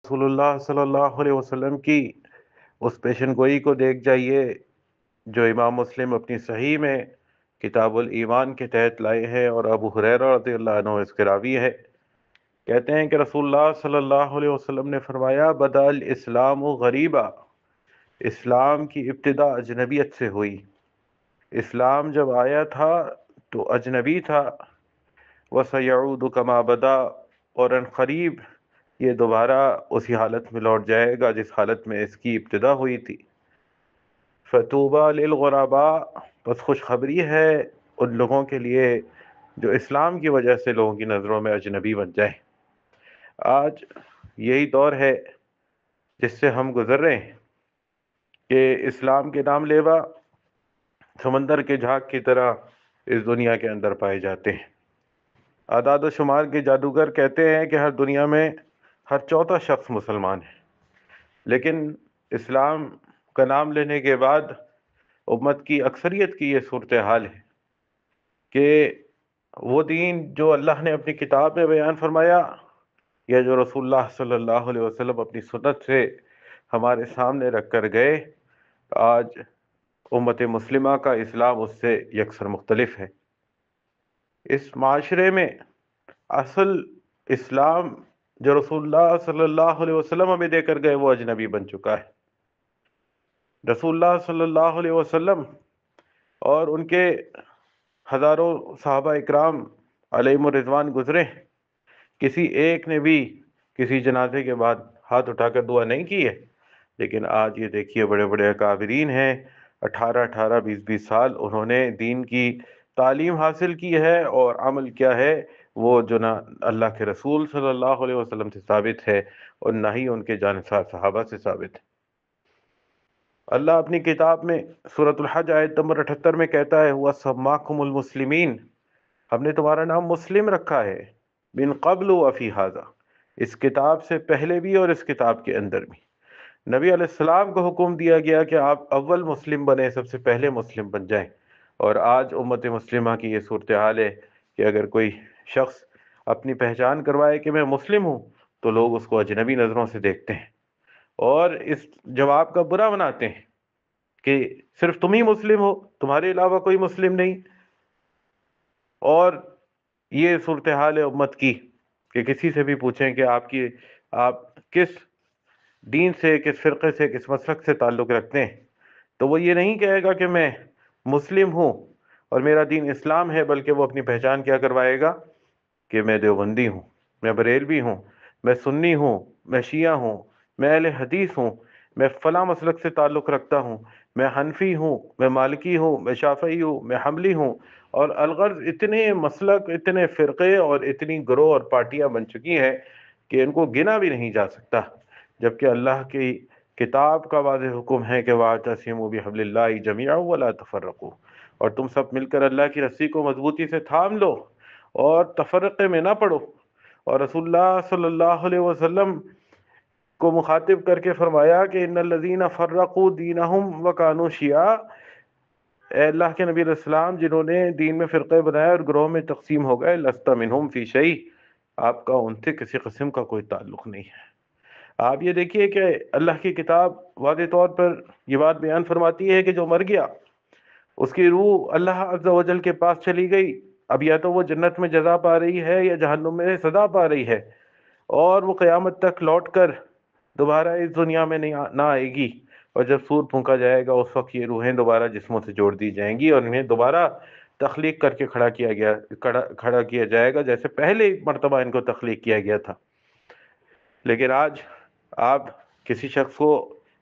رسول اللہ صلی اللہ علیہ وسلم کی اس پیشن گوئی کو دیکھ جائیے جو امام مسلم اپنی صحیح میں کتاب الایمان کے تحت لائے ہیں، اور ابو ہریرہ رضی اللہ عنہ اس کے راوی ہے۔ کہتے ہیں کہ رسول اللہ صلی اللہ علیہ وسلم نے فرمایا، بدأ الاسلام غریبا، اسلام کی ابتدا اجنبیت سے ہوئی۔ اسلام جب آیا تھا تو اجنبی تھا، وَسَيَعُودُ كَمَا بَدَا، اور ان قریب یہ دوبارہ اسی حالت میں لوٹ جائے گا جس حالت میں اس کی ابتدا ہوئی تھی۔ فَطُوبَى لِلْغُرَبَاء، بس خوشخبری ہے ان لوگوں کے لیے جو اسلام کی وجہ سے لوگوں کی نظروں میں اجنبی بن جائیں۔ آج یہی دور ہے جس سے ہم گزر رہے ہیں کہ اسلام کے نام لیوا سمندر کے جھاگ کی طرح اس دنیا کے اندر پائے جاتے ہیں۔ اعداد و شمار کے جادوگر کہتے ہیں کہ ہر دنیا میں ہر چوتھا شخص مسلمان ہے، لیکن اسلام کا نام لینے کے بعد امت کی اکثریت کی یہ صورتحال ہے کہ وہ دین جو اللہ نے اپنی کتاب میں بیان فرمایا یا جو رسول اللہ صلی اللہ علیہ وسلم اپنی سنت سے ہمارے سامنے رکھ کر گئے، آج امت مسلمہ کا اسلام اس سے یکسر مختلف ہے۔ اس معاشرے میں اصل اسلام جو رسول اللہ صلی اللہ علیہ وسلم ہمیں دے کر گئے وہ اجنبی بن چکا ہے۔ رسول اللہ صلی اللہ علیہ وسلم اور ان کے ہزاروں صحابہ اکرام علیہم الرضوان گزرے، کسی ایک نے بھی کسی جنازے کے بعد ہاتھ اٹھا کر دعا نہیں کی ہے، لیکن آج یہ دیکھیے بڑے بڑے اکابرین ہیں، 18 20 20 سال انہوں نے دین کی تعلیم حاصل کی ہے اور عمل کیا ہے وہ جو نہ اللہ کے رسول صلی اللہ علیہ وسلم سے ثابت ہے اور نہ ہی ان کے جانسار صحابہ سے ثابت ہے۔ اللہ اپنی کتاب میں سورۃ الحج آیت نمبر 78 میں کہتا ہے، ہوا سماکم المسلمین، ہم نے تمہارا نام مسلم رکھا ہے، من قبل وفی ھذا، اس کتاب سے پہلے بھی اور اس کتاب کے اندر بھی۔ نبی علیہ السلام کو حکم دیا گیا کہ آپ اول مسلم بنیں، سب سے پہلے مسلم بن جائیں، اور آج امت مسلمہ کی یہ صورتحال ہے کہ اگر کوئی شخص اپنی پہچان کروائے کہ میں مسلم ہوں تو لوگ اس کو اجنبی نظروں سے دیکھتے ہیں اور اس جواب کا برا مناتے ہیں کہ صرف تم ہی مسلم ہو، تمہارے علاوہ کوئی مسلم نہیں۔ اور یہ صورتحال ہے امت کی کہ کسی سے بھی پوچھیں کہ آپ کس دین سے، کس فرقے سے، کس مسلک سے تعلق رکھتے ہیں، تو وہ یہ نہیں کہے گا کہ میں مسلم ہوں اور میرا دین اسلام ہے، بلکہ وہ اپنی پہچان کیا کروائے گا کہ میں دیوبندی ہوں، میں بریلوی ہوں، میں سنی ہوں، میں شیعہ ہوں، میں اہل حدیث ہوں، میں فلاں مسلک سے تعلق رکھتا ہوں، میں حنفی ہوں، میں مالکی ہوں، میں شافعی ہوں، میں حنبلی ہوں۔ اور الغرض اتنے مسلک، اتنے فرقے اور اتنی گروہ اور پارٹیاں بن چکی ہیں کہ ان کو گنا بھی نہیں جا سکتا، جبکہ اللہ کی کتاب کا واضح حکم ہے کہ وَاعْتَصِمُوا بِحَبْلِ اللَّهِ جَمِيعًا وَلَا تَفَرَّقُوا، اور تم سب مل کر اللہ کی رسی کو مضبوطی سے تھام لو اور تفرقے میں نہ پڑو۔ اور رسول اللہ صلی اللہ علیہ وسلم کو مخاطب کر کے فرمایا کہ ان الذین فرقوا دینہم وکانوا شیعا، اے اللہ کے نبی علیہ السلام جنہوں نے دین میں فرقے بنائے اور گروہ میں تقسیم ہو گئے، لست منہم فی شیء، آپ کا ان سے کسی قسم کا کوئی تعلق نہیں ہے۔ آپ یہ دیکھیے کہ اللہ کی کتاب واضح طور پر یہ بات بیان فرماتی ہے کہ جو مر گیا اس کی روح اللہ عز و جل کے پاس چلی گئی، اب یا تو وہ جنت میں جزا پا رہی ہے یا جہنم میں سزا پا رہی ہے، اور وہ قیامت تک لوٹ کر دوبارہ اس دنیا میں نہ آئے گی، اور جب سور پھونکا جائے گا اس وقت یہ روحیں دوبارہ جسموں سے جوڑ دی جائیں گی اور انہیں دوبارہ تخلیق کر کے کھڑا کیا جائے گا جیسے پہلے مرتبہ ان کو تخلیق کیا گیا تھا۔ لیکن آج آپ کسی شخص کو،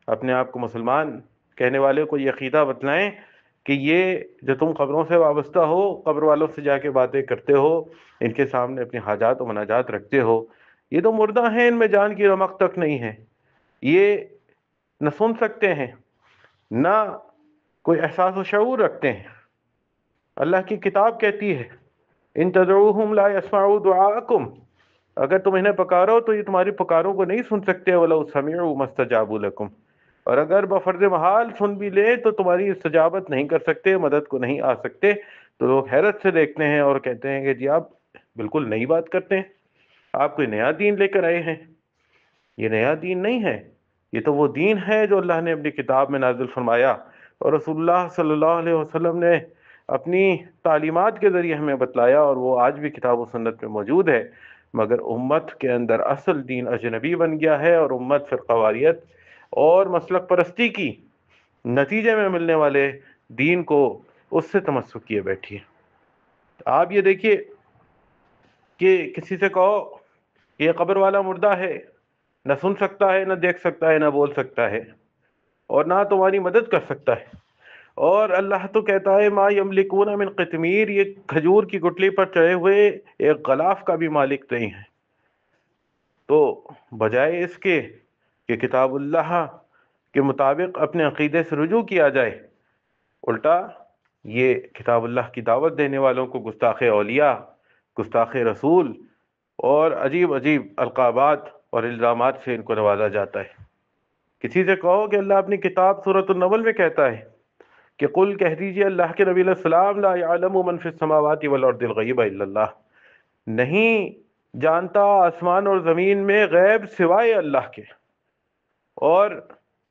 اپنے آپ کو مسلمان کہنے والے کو یہ عقیدہ بتلائیں کہ یہ جو تم قبروں سے وابستہ ہو، قبر والوں سے جا کے باتیں کرتے ہو، ان کے سامنے اپنی حاجات و مناجات رکھتے ہو، یہ تو مردہ ہیں، ان میں جان کی رمق تک نہیں ہے، یہ نہ سن سکتے ہیں، نہ کوئی احساس و شعور رکھتے ہیں۔ اللہ کی کتاب کہتی ہے ان تدعوہم لا يسمعوا دعاءکم، اگر تم انہیں پکارو تو یہ تمہاری پکاروں کو نہیں سن سکتے، وَلَوْ سَمِعُوا مَا اسْتَجَابُوا لَكُمْ، اور اگر بفرض محال سن بھی لے تو تمہاری استجابت نہیں کر سکتے، مدد کو نہیں آ سکتے۔ تو لوگ حیرت سے دیکھتے ہیں اور کہتے ہیں کہ جی آپ بالکل نئی بات کرتے ہیں، آپ کوئی نیا دین لے کر آئے ہیں۔ یہ نیا دین نہیں ہے، یہ تو وہ دین ہے جو اللہ نے اپنی کتاب میں نازل فرمایا، اور رسول اللہ صلی اللہ علیہ وسلم نے اپنی تعلیمات کے ذریعے ہمیں بتلایا، اور وہ آج بھی کتاب و سنت میں موجود ہے۔ مگر امت کے اندر اصل دین اجنبی بن گیا ہے، اور امت فرقہ واریت اور مسلک پرستی کی نتیجے میں ملنے والے دین کو اس سے تمسک کیے بیٹھی ہے۔ آپ یہ دیکھیے کہ کسی سے کہو کہ یہ قبر والا مردہ ہے، نہ سن سکتا ہے، نہ دیکھ سکتا ہے، نہ بول سکتا ہے، اور نہ تمہاری مدد کر سکتا ہے، اور اللہ تو کہتا ہے ما یملکون من قطمیر، یہ کھجور کی گٹلی پر چڑھے ہوئے ایک غلاف کا بھی مالک نہیں ہے۔ تو بجائے اس کے کہ کتاب اللہ کے مطابق اپنے عقیدے سے رجوع کیا جائے، الٹا یہ کتاب اللہ کی دعوت دینے والوں کو گستاخ اولیاء، گستاخ رسول اور عجیب عجیب القابات اور الزامات سے ان کو نوازا جاتا ہے۔ کسی سے کہو کہ اللہ اپنی کتاب سورۃ النمل میں کہتا ہے کہ قل کہہ دیجئے اللہ کے نبی علیہ السلام لا یعلم من فی السماوات والارض الغیب الا اللہ، نہیں جانتا آسمان اور زمین میں غیب سوائے اللہ کے، اور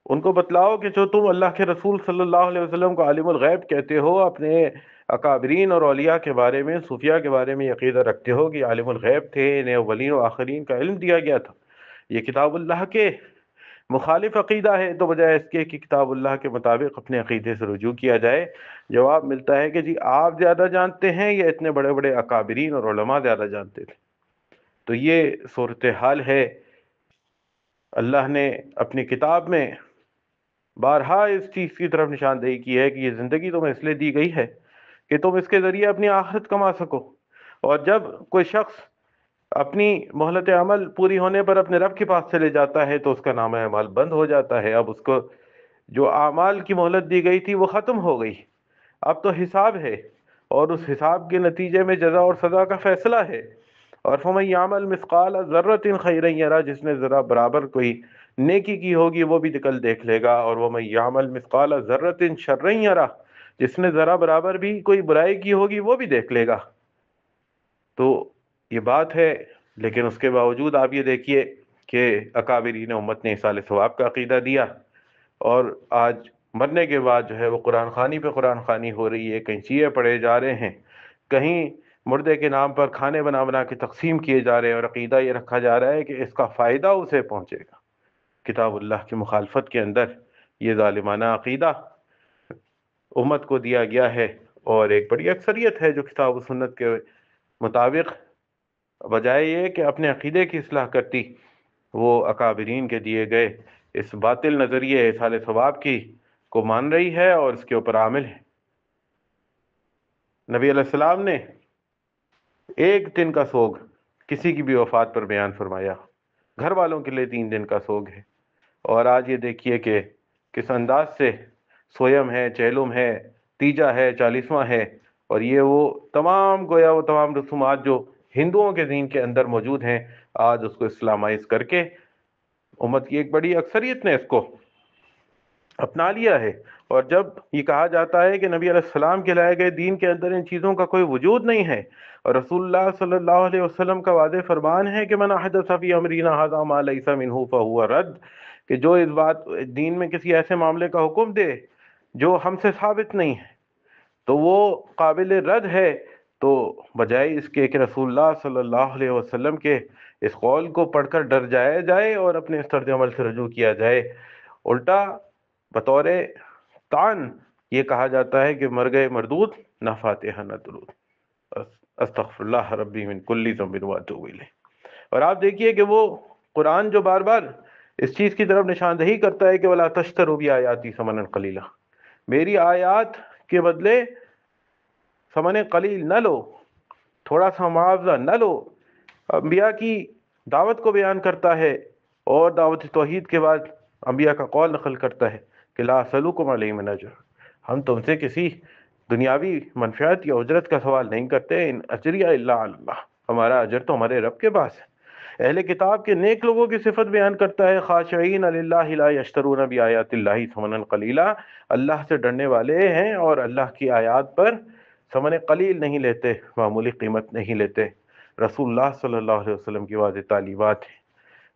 ان کو بتلاؤ کہ جو تم اللہ کے رسول صلی اللہ علیہ وسلم کو عالم الغیب کہتے ہو، اپنے اکابرین اور اولیاء کے بارے میں، صوفیاء کے بارے میں عقیدہ رکھتے ہو کہ عالم الغیب تھے، انہیں اولین و آخرین کا علم دیا گیا تھا، یہ کتاب اللہ کے مخالف عقیدہ ہے، تو بجائے اس کے کہ کتاب اللہ کے مطابق اپنے عقیدے سے رجوع کیا جائے، جواب ملتا ہے کہ جی آپ زیادہ جانتے ہیں یا اتنے بڑے بڑے اکابرین اور علماء زیادہ جانتے تھے۔ تو یہ صورتحال ہے۔ اللہ نے اپنی کتاب میں بارہا اس چیز کی طرف نشاندہی کی ہے کہ یہ زندگی تمہیں اس لیے دی گئی ہے کہ تم اس کے ذریعے اپنی آخرت کما سکو، اور جب کوئی شخص اپنی مہلت عمل پوری ہونے پر اپنے رب کے پاس چلے جاتا ہے تو اس کا نامہ اعمال بند ہو جاتا ہے، اب اس کو جو اعمال کی مہلت دی گئی تھی وہ ختم ہو گئی، اب تو حساب ہے، اور اس حساب کے نتیجے میں جزا اور سزا کا فیصلہ ہے۔ اور فَمَن يَعْمَلْ مِثْقَالَ ذَرَّةٍ خَيْرًا يَرَهُ، جس نے ذرا برابر کوئی نیکی کی ہوگی وہ بھی کل دیکھ لے گا، اور وَمَن يَعْمَلْ مِثْقَالَ ذَرَّةٍ شَرًّا يَرَهُ، جس نے ذرا برابر بھی کوئی برائی کی ہوگی وہ بھی دیکھ لے گا۔ تو یہ بات ہے، لیکن اس کے باوجود آپ یہ دیکھیے کہ اکابرین امت نے ایصال ثواب کا عقیدہ دیا، اور آج مرنے کے بعد جو ہے وہ قرآن خوانی پہ قرآن خوانی ہو رہی ہے، کہیں چیئے پڑے جا رہے ہیں، کہیں مردے کے نام پر کھانے بنا بنا کے تقسیم کیے جا رہے ہیں، اور عقیدہ یہ رکھا جا رہا ہے کہ اس کا فائدہ اسے پہنچے گا۔ کتاب اللہ کی مخالفت کے اندر یہ ظالمانہ عقیدہ امت کو دیا گیا ہے، اور ایک بڑی اکثریت ہے جو کتاب و سنت کے مطابق بجائے یہ کہ اپنے عقیدے کی اصلاح کرتی، وہ اکابرین کے دیے گئے اس باطل نظریے ایصال ثواب کی کو مان رہی ہے اور اس کے اوپر عامل ہے۔ نبی علیہ السلام نے ایک دن کا سوگ کسی کی بھی وفات پر بیان فرمایا، گھر والوں کے لیے 3 دن کا سوگ ہے، اور آج یہ دیکھیے کہ کس انداز سے سویم ہے، چہلم ہے، تیجا ہے، 40واں ہے، اور یہ وہ تمام گویا وہ تمام رسومات جو ہندوؤں کے دین کے اندر موجود ہیں، آج اس کو اسلامائز کر کے امت کی ایک بڑی اکثریت نے اس کو اپنا لیا ہے۔ اور جب یہ کہا جاتا ہے کہ نبی علیہ السلام کے لائے گئے دین کے اندر ان چیزوں کا کوئی وجود نہیں ہے، اور رسول اللہ صلی اللہ علیہ وسلم کا واضح فرمان ہے کہ من احدث فی امرنا ھذا ما لیس منہ فہو رد، کہ جو اس بات دین میں کسی ایسے معاملے کا حکم دے جو ہم سے ثابت نہیں ہے تو وہ قابل رد ہے۔ تو بجائے اس کے کہ رسول اللہ صلی اللہ علیہ وسلم کے اس قول کو پڑھ کر ڈر جایا جائے اور اپنے اس طرز عمل سے رجوع کیا جائے، الٹا بطور طعن یہ کہا جاتا ہے کہ مر گئے مردود، نہ فاتحہ نہ درود، استغفر اللہ ربی من کل ذنب واتوب الیہ۔ اور آپ دیکھیے کہ وہ قرآن جو بار بار اس چیز کی طرف نشاندہی کرتا ہے کہ ولا تشتروا بآیاتی ثمنا قلیلا، میری آیات کے بدلے ثمن قلیل نہ لو، تھوڑا سا معاوضہ نہ لو۔ انبیاء کی دعوت کو بیان کرتا ہے، اور دعوت توحید کے بعد انبیاء کا قول نقل کرتا ہے کہ لا اسألکم علیہ من اجر، ہم تم سے کسی دنیاوی منفعت یا اجرت کا سوال نہیں کرتے، ان اجریہ الا علی اللہ، ہمارا اجر تو ہمارے رب کے پاس ہے۔ اہل کتاب کے نیک لوگوں کی صفت بیان کرتا ہے خاشعین للہ لا یشترون بآیات اللہ ثمنا قلیلا، اللہ سے ڈرنے والے ہیں اور اللہ کی آیات پر ثمن قلیل نہیں لیتے، معمولی قیمت نہیں لیتے۔ رسول اللہ صلی اللہ علیہ وسلم کی واضح تعلیمات ہیں۔